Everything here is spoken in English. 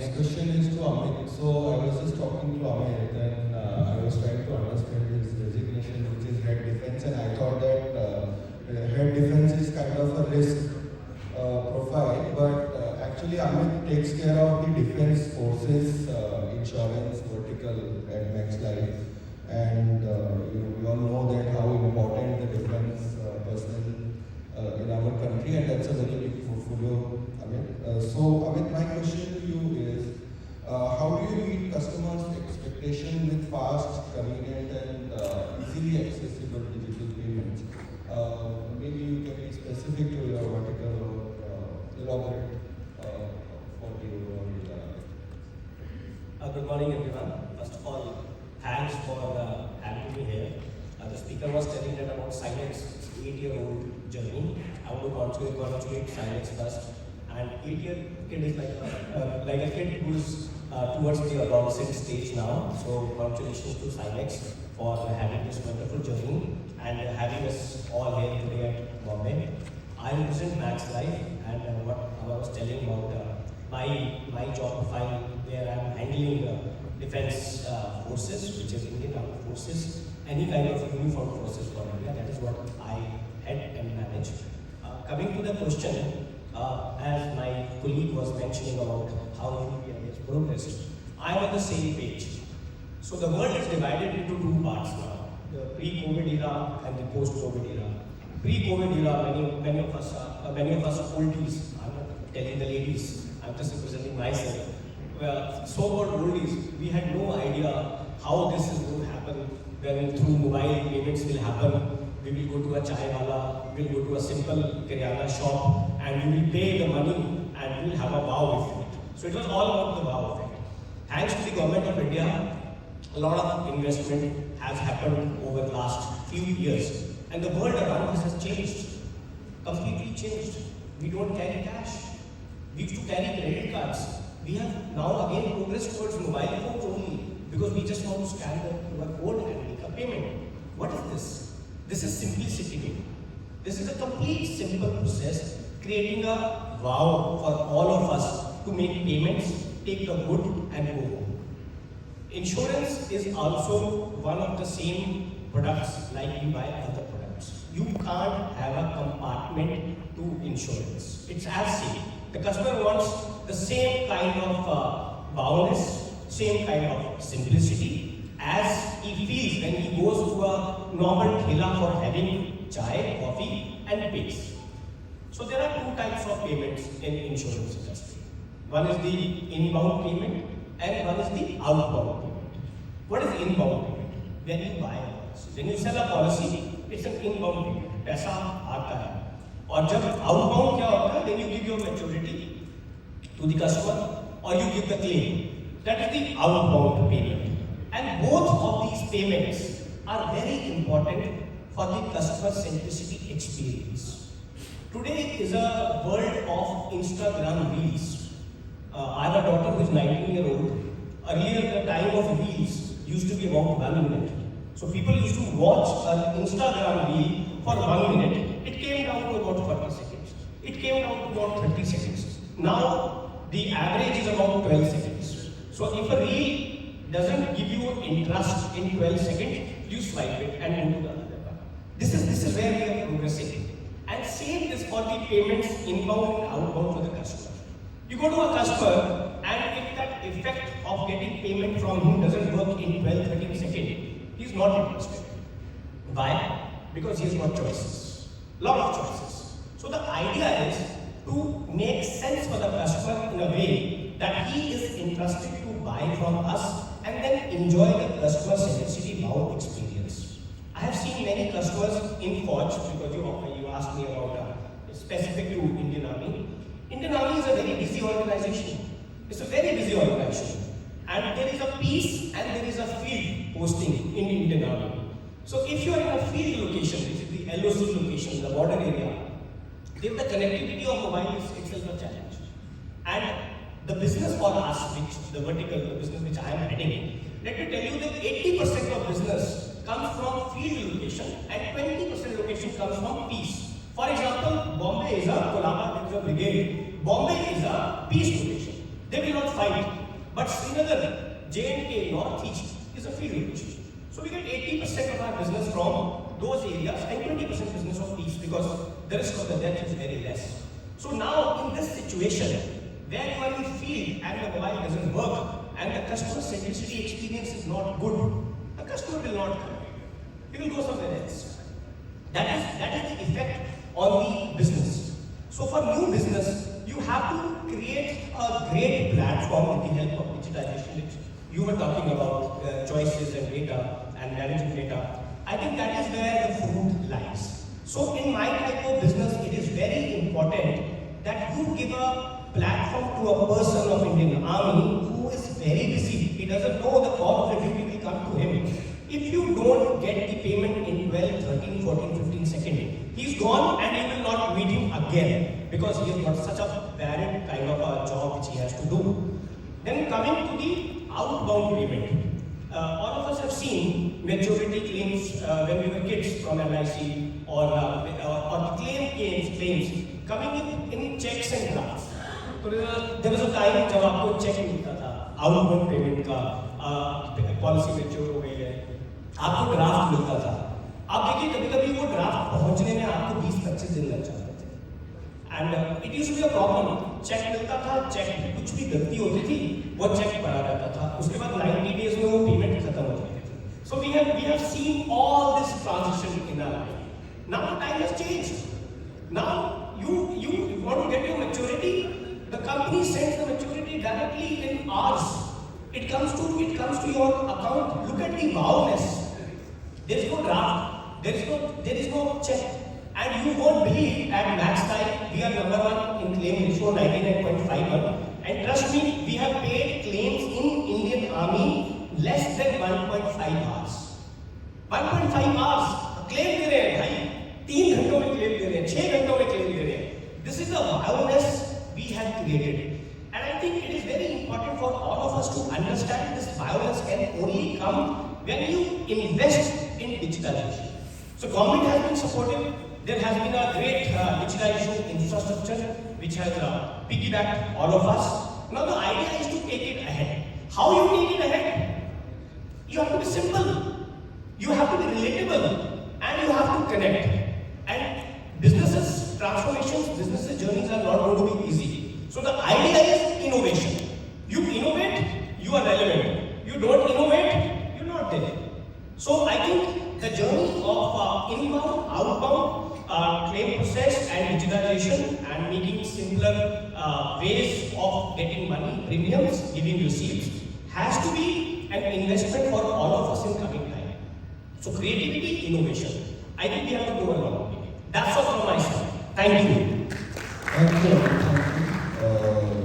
next question is to Amit. So I was just talking to Amit and I was trying to understand his designation, which is head defense, and I thought that head defense is kind of a risk profile, but actually Amit takes care of the defense forces insurance vertical at Max Life, and you all know that how important the defense personnel in our country, and that's a very big portfolio, Amit. So Amit, my question to you is, how do you meet customers' expectation with fast, convenient, and easily accessible digital payments? Maybe you can be specific to your vertical or elaborate for the overall. Good morning, everyone. First of all, thanks for having me here. The speaker was telling that about Silex, 8-year-old journey. I want to congratulate Silex first. And 8-year kid is like a kid who's towards the adolescent stage now. So congratulations to Silex for having this wonderful journey and having us all here today at Bombay. I represent Max Life, and what I was telling about my job profile, where I'm handling defense forces, which is Indian Armed Forces, any kind of uniformed forces for India. That is what I head and manage. Coming to the question, as my colleague was mentioning about how UPI has progressed, I'm on the same page. So the world is divided into two parts now: the pre-COVID era and the post-COVID era. Pre-COVID era, many of us oldies. I'm not telling the ladies, I'm just representing myself. Well, so-called oldies, we had no idea how this is going to happen. When through mobile payments will happen, we will go to a chai wala, we will go to a simple kiryana shop, and we will pay the money and we will have a wow effect. So it was all about the wow effect. Thanks to the government of India, a lot of investment has happened over the last few years, and the world around us has changed, completely changed. We don't carry cash. We used to carry credit cards. We have now again progressed towards mobile phones only, because we just want to scan the QR code and make a payment. What is this? This is simplicity. This is a complete simple process, creating a wow for all of us to make payments, take the good and go home. Insurance is also one of the same products like you buy other products. You can't have a compartment to insurance. It's as safe. The customer wants the same kind of boundness, same kind of simplicity as he feels when he goes to a normal thela for having chai, coffee and pays. So there are two types of payments in insurance industry. One is the inbound payment and one is the outbound payment. What is inbound payment? When you buy a policy. When you sell a policy, it's an inbound payment. पैसा आता है. और जब outbound क्या होता है? Then you give your maturity to the customer or you give the claim. That is the outbound payment. And both of these payments are very important for the customer centricity experience. Today is a world of Instagram reels. I have a daughter who is 19-year-old. Earlier, the time of reels used to be about 1 minute. So people used to watch an Instagram reel for 1 minute. It came down to about 40 seconds. It came down to about 30 seconds. Now, the average is about 12 seconds. So if a reel doesn't give you interest in 12 seconds, you swipe it and move to the other one. This is where we are progressing. And same is for the payments inbound and outbound for the customer. You go to a customer, and if that effect of getting payment from him doesn't work in 12-13 seconds, he's not interested. Why? Because he has got choices. Lot of choices. So the idea is to make sense for the customer in a way that he is interested to buy from us and then enjoy the customer centricity wow experience. I have seen many customers in Forge, because you asked me about specific to Indian Army. Indian Army is a very busy organization. It's a very busy organization. And there is a peace and there is a field posting in Indian Army. So if you are in a field location, which is the LOC location, the border area, then the connectivity of mobile is itself a challenge. And the business for us, the business which I am heading, let me tell you that 80% of business comes from field location and 20% location comes from peace. For example, Bombay is a Colaba, there is a brigade. Bombay is a peace location. they will not fight. But Srinagar, J&K, Northeast is a field village. So we get 80% of our business from those areas and 20% business of East because the risk of the death is very less. So now in this situation, where you are in field and the mobile doesn't work and the customer centricity experience is not good, the customer will not come. He will go somewhere else. That is the effect on the business. So for new business, you have to create a great platform with the help of digitization. You were talking about choices and data and managing data. I think that is where the fruit lies. So in my type of business, it is very important that you give a platform to a person of Indian Army who is very busy. He doesn't know the call of the duty will come to him. If you don't get the payment in 12, 13, 14, 15 seconds, he's gone and you will not meet him again because he has got such a varied kind of a job which he has to do. Then coming to the outbound payment. All of us have seen maturity claims when we were kids from LIC or claims coming in checks and drafts. So there was a time जब आपको check मिलता था outbound payment का policy mature हो गई है आपको draft मिलता था आप देखिए कभी-कभी वो ड्राफ्ट पहुंचने में आपको 20-25 दिन लग जाते थे and it used to be a problem cheque मिलता था चेक में कुछ भी गलती होती थी वो चेक पड़ा रहता था उसके बाद 90 डेज में वो पेमेंट खत्म हो जाती थी so we have seen all this transition in our life now the time has changed now you want to get your maturity the company sends the maturity directly in hours it comes to your account look at the wowness there is no draft there is no check and you won't believe at Max Time we are number one in claim ratio 99.51 and trust me we have paid claims in Indian Army less than 1.5 hours 1.5 hours claim दे रहे हैं भाई 3 घंटों में claim दे रहे हैं 6 घंटों में claim दे रहे हैं this is the awareness we have created and I think it is very important for all of us to understand this violence can only come when you invest in digitalization. So government has been supportive. There has been a great digitalization infrastructure which has piggybacked all of us. Now the idea is to take it ahead. How you take it ahead? You have to be simple. You have to be relatable and you have to connect. And businesses transformations, businesses journeys are not going to be easy. So the idea is innovation. You innovate, you are relevant. You don't innovate, you're not there. So I think the journey of inbound, outbound claim process and digitalization and making simpler ways of getting money, premiums, giving receipts has to be an investment for all of us in coming time. So creativity, innovation. I think we have to go along with it. That's all from my side. Thank you. Thank you.